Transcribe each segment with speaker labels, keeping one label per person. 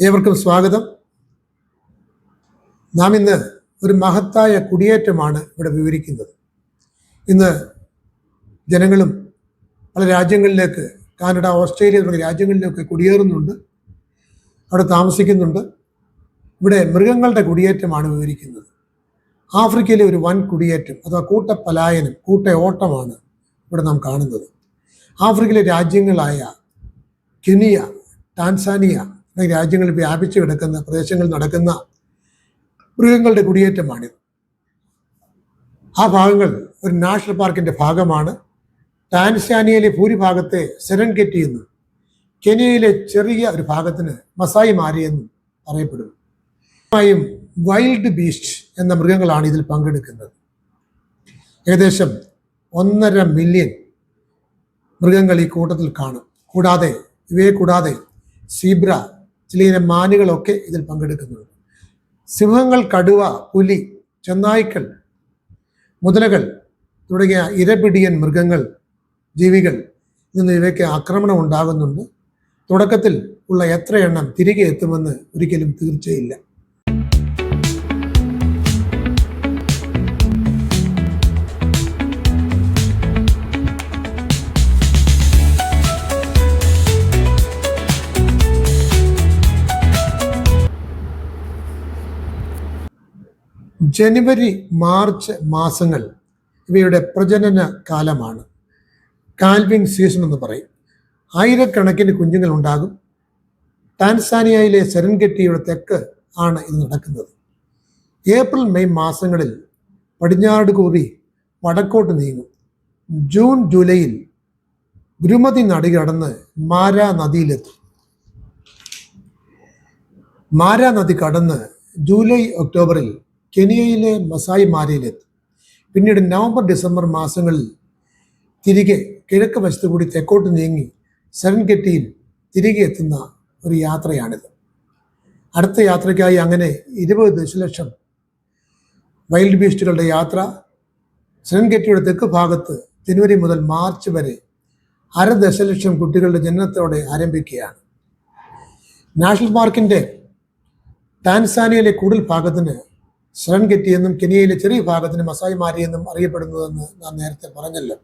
Speaker 1: ഏവർക്കും സ്വാഗതം. നാം ഇന്ന് ഒരു മഹത്തായ കുടിയേറ്റമാണ് ഇവിടെ വിവരിക്കുന്നത്. ഇന്ന് ജനങ്ങളും പല രാജ്യങ്ങളിലേക്ക്, കാനഡ, ഓസ്ട്രേലിയ തുടങ്ങിയ രാജ്യങ്ങളിലേക്ക് കുടിയേറുന്നുണ്ട്, അവിടെ താമസിക്കുന്നുണ്ട്. ഇവിടെ മൃഗങ്ങളുടെ കുടിയേറ്റമാണ് വിവരിക്കുന്നത്. ആഫ്രിക്കയിലെ ഒരു വൻ കുടിയേറ്റം അഥവാ കൂട്ടപ്പലായനം, കൂട്ടയോട്ടമാണ് ഇവിടെ നാം കാണുന്നത്. ആഫ്രിക്കയിലെ രാജ്യങ്ങളായ കെനിയ, ടാൻസാനിയ രാജ്യങ്ങളിൽ വ്യാപിച്ചു കിടക്കുന്ന പ്രദേശങ്ങളിൽ നടക്കുന്ന മൃഗങ്ങളുടെ കുടിയേറ്റമാണിത്. ആ ഭാഗങ്ങൾ ഒരു നാഷണൽ പാർക്കിൻ്റെ ഭാഗമാണ്. ടാൻസാനിയയിലെ ഭൂരിഭാഗത്തെ സെരൻഗെറ്റി എന്നും കെനിയയിലെ ചെറിയ ഒരു ഭാഗത്തിന് മസായി മാരി എന്നും പറയപ്പെടുന്നു. വൈൽഡ് ബീസ്റ്റ് എന്ന മൃഗങ്ങളാണ് ഇതിൽ പങ്കെടുക്കുന്നത്. ഏകദേശം 1.5 മില്യൺ മൃഗങ്ങൾ ഈ കൂട്ടത്തിൽ കാണും. ഇവയെ കൂടാതെ സീബ്ര, ചിലയിനം മാനുകളൊക്കെ ഇതിൽ പങ്കെടുക്കുന്നുണ്ട്. സിംഹങ്ങൾ, കടുവ, പുലി, ചെന്നായ്ക്കൾ, മുതലകൾ തുടങ്ങിയ ഇരപിടിയൻ ജീവികൾ നിന്ന് ഇവയ്ക്ക് ആക്രമണം ഉണ്ടാകുന്നുണ്ട്. തുടക്കത്തിൽ ഉള്ള എത്ര എണ്ണം തിരികെ എത്തുമെന്ന് ഒരിക്കലും തീർച്ചയില്ല. ജനുവരി, മാർച്ച് മാസങ്ങൾ ഇവയുടെ പ്രജനന കാലമാണ്. കാൽവിംഗ് സീസൺ എന്ന് പറയും. ആയിരക്കണക്കിന് കുഞ്ഞുങ്ങൾ ഉണ്ടാകും. ടാൻസാനിയയിലെ സെരൻഗെറ്റിയുടെ തെക്ക് ആണ് ഇത് നടക്കുന്നത്. ഏപ്രിൽ, മെയ് മാസങ്ങളിൽ പടിഞ്ഞാറ് കൂറി വടക്കോട്ട് നീങ്ങും. ജൂൺ, ജൂലൈയിൽ ഗുരുമതി നദി കടന്ന് മാരാ നദിയിലെത്തും. മാരാ നദി കടന്ന് ജൂലൈ, ഒക്ടോബറിൽ കെനിയയിലെ മസായി മാരിയിലെത്തും. പിന്നീട് നവംബർ, ഡിസംബർ മാസങ്ങളിൽ തിരികെ കിഴക്ക് വശത്തു കൂടി തെക്കോട്ട് നീങ്ങി സെരൻഗെറ്റിയിൽ തിരികെ എത്തുന്ന ഒരു യാത്രയാണിത്. അടുത്ത യാത്രയ്ക്കായി അങ്ങനെ 20 ദശലക്ഷം വൈൽഡ് ബീസ്റ്റുകളുടെ യാത്ര സെരൻഗെറ്റിയുടെ തെക്ക് ഭാഗത്ത് ജനുവരി മുതൽ മാർച്ച് വരെ 1/2 ദശലക്ഷം കുട്ടികളുടെ ജനനത്തോടെ ആരംഭിക്കുകയാണ്. നാഷണൽ പാർക്കിൻ്റെ ടാൻസാനിയയിലെ കൂടുതൽ ഭാഗത്തിന് സെരൻഗെറ്റി എന്നും കെനിയയിലെ ചെറിയ ഭാഗത്തിന് മസായി മാരി എന്നും അറിയപ്പെടുന്നതെന്ന് നാം നേരത്തെ പറഞ്ഞല്ലോ.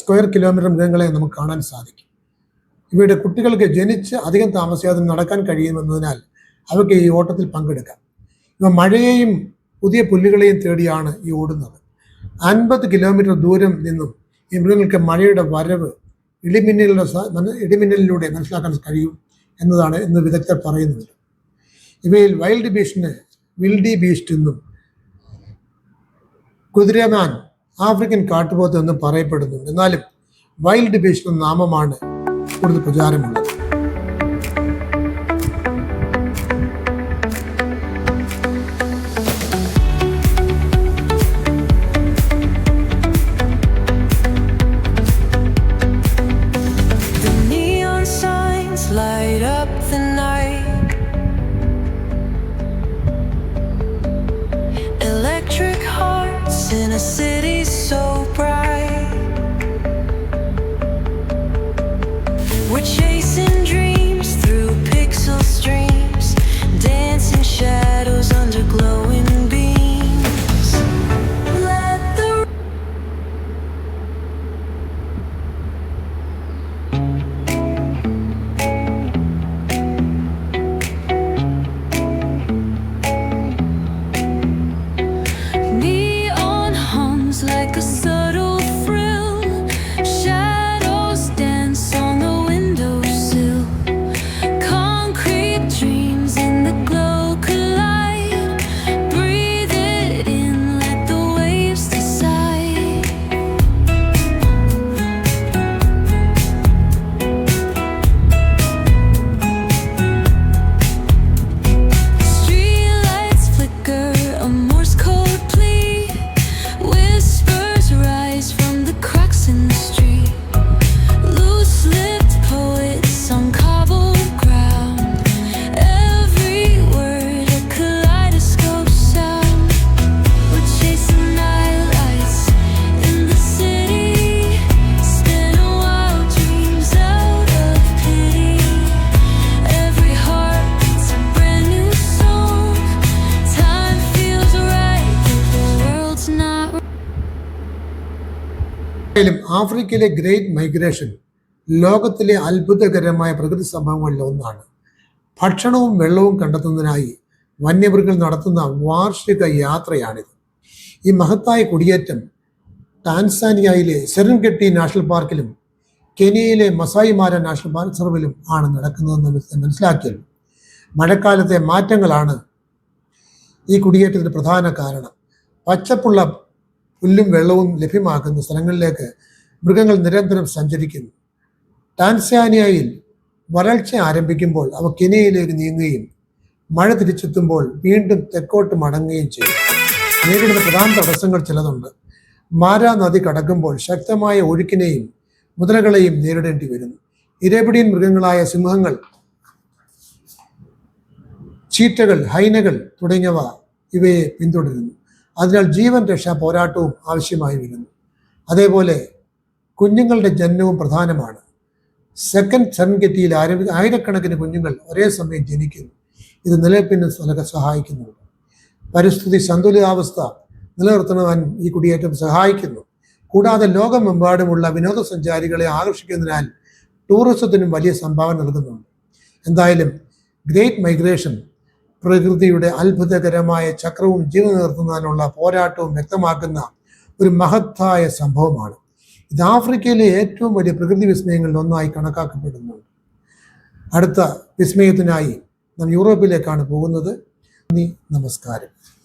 Speaker 1: സ്ക്വയർ കിലോമീറ്റർ മൃഗങ്ങളെ നമുക്ക് കാണാൻ സാധിക്കും. ഇവയുടെ കുട്ടികൾക്ക് ജനിച്ച് അധികം താമസിയാതെ നടക്കാൻ കഴിയുമെന്നതിനാൽ അവയ്ക്ക് ഈ ഓട്ടത്തിൽ പങ്കെടുക്കാം. ഇവ മഴയെയും പുതിയ പുല്ലുകളെയും തേടിയാണ് ഈ ഓടുന്നത്. 50 കിലോമീറ്റർ ദൂരം നിന്നും ഈ മൃഗങ്ങൾക്ക് മഴയുടെ വരവ് ഇടിമിന്നലിലൂടെ മനസ്സിലാക്കാൻ കഴിയും എന്ന് വിദഗ്ധർ പറയുന്നുണ്ട്. ഇവയിൽ വൈൽഡ് ബീസ്റ്റിന് വിൽഡി ബീസ്റ്റ് എന്നും കുതിരമാൻ, ആഫ്രിക്കൻ കാട്ടുപോത്ത് എന്നും പറയപ്പെടുന്നുണ്ട്. എന്നാലും വൈൽഡ് ബീസ്റ്റ് എന്ന നാമമാണ് കൂടുതൽ പ്രചാരമുള്ളത്.
Speaker 2: In a city so bright, we're chasing dreams through pixel streams, dancing shadows under glowing beams. Let the like a subtle thrill, shadows dance on the windowsill.
Speaker 1: എന്തായാലും ആഫ്രിക്കയിലെ ഗ്രേറ്റ് മൈഗ്രേഷൻ ലോകത്തിലെ അത്ഭുതകരമായ പ്രകൃതി സംഭവങ്ങളിൽ ഒന്നാണ്. ഭക്ഷണവും വെള്ളവും കണ്ടെത്തുന്നതിനായി വന്യമൃഗങ്ങൾ നടത്തുന്ന വാർഷിക യാത്രയാണിത്. ഈ മഹത്തായ കുടിയേറ്റം ടാൻസാനിയയിലെ സെറൻഗെട്ടി നാഷണൽ പാർക്കിലും കെനിയയിലെ മസായി മാര നാഷണൽ പാർക്ക് റിസർവിലും ആണ് നടക്കുന്നതെന്ന് മനസ്സിലാക്കിയല്ലോ. മഴക്കാലത്തെ മാറ്റങ്ങളാണ് ഈ കുടിയേറ്റത്തിന് പ്രധാന കാരണം. പച്ചപ്പുള്ള പുല്ലും വെള്ളവും ലഭ്യമാക്കുന്ന സ്ഥലങ്ങളിലേക്ക് മൃഗങ്ങൾ നിരന്തരം സഞ്ചരിക്കുന്നു. ടാൻസാനിയയിൽ വരൾച്ച ആരംഭിക്കുമ്പോൾ അവ കെനിയയിലേക്ക് നീങ്ങുകയും മഴ തിരിച്ചെത്തുമ്പോൾ വീണ്ടും തെക്കോട്ട് മടങ്ങുകയും ചെയ്യും. നേരിടുന്ന പ്രധാന തടസ്സങ്ങൾ ചിലതുണ്ട്. മാര നദി കടക്കുമ്പോൾ ശക്തമായ ഒഴുക്കിനെയും മുതലകളെയും നേരിടേണ്ടി വരുന്നു. ഇരപിടിയൻ മൃഗങ്ങളായ സിംഹങ്ങൾ, ചീറ്റകൾ, ഹൈനകൾ തുടങ്ങിയവ ഇവയെ പിന്തുടരുന്നു. അതിനാൽ ജീവൻ രക്ഷാ പോരാട്ടവും ആവശ്യമായി വരുന്നു. അതേപോലെ കുഞ്ഞുങ്ങളുടെ ജനനവും പ്രധാനമാണ്. സെക്കൻഡ് സെറൻഗെറ്റിയിൽ ആയിരക്കണക്കിന് കുഞ്ഞുങ്ങൾ ഒരേ സമയം ജനിക്കുന്നു. ഇത് നിലനിൽപ്പിന് സഹായിക്കുന്നുണ്ട്. പരിസ്ഥിതി സന്തുലിതാവസ്ഥ നിലനിർത്തുവാൻ ഈ കുടിയേറ്റം സഹായിക്കുന്നു. കൂടാതെ ലോകമെമ്പാടുമുള്ള വിനോദസഞ്ചാരികളെ ആകർഷിക്കുന്നതിനാൽ ടൂറിസത്തിനും വലിയ സംഭാവന നൽകുന്നുണ്ട്. എന്തായാലും ഗ്രേറ്റ് മൈഗ്രേഷൻ പ്രകൃതിയുടെ അത്ഭുതകരമായ ചക്രവും ജീവൻ നിലനിർത്തുന്നതിനുള്ള പോരാട്ടവും വ്യക്തമാക്കുന്ന ഒരു മഹത്തായ സംഭവമാണ്. ഇത് ആഫ്രിക്കയിലെ ഏറ്റവും വലിയ പ്രകൃതി വിസ്മയങ്ങളിൽ ഒന്നായി കണക്കാക്കപ്പെടുന്നുണ്ട്. അടുത്ത വിസ്മയത്തിനായി നാം യൂറോപ്പിലേക്കാണ് പോകുന്നത്. നന്ദി, നമസ്കാരം.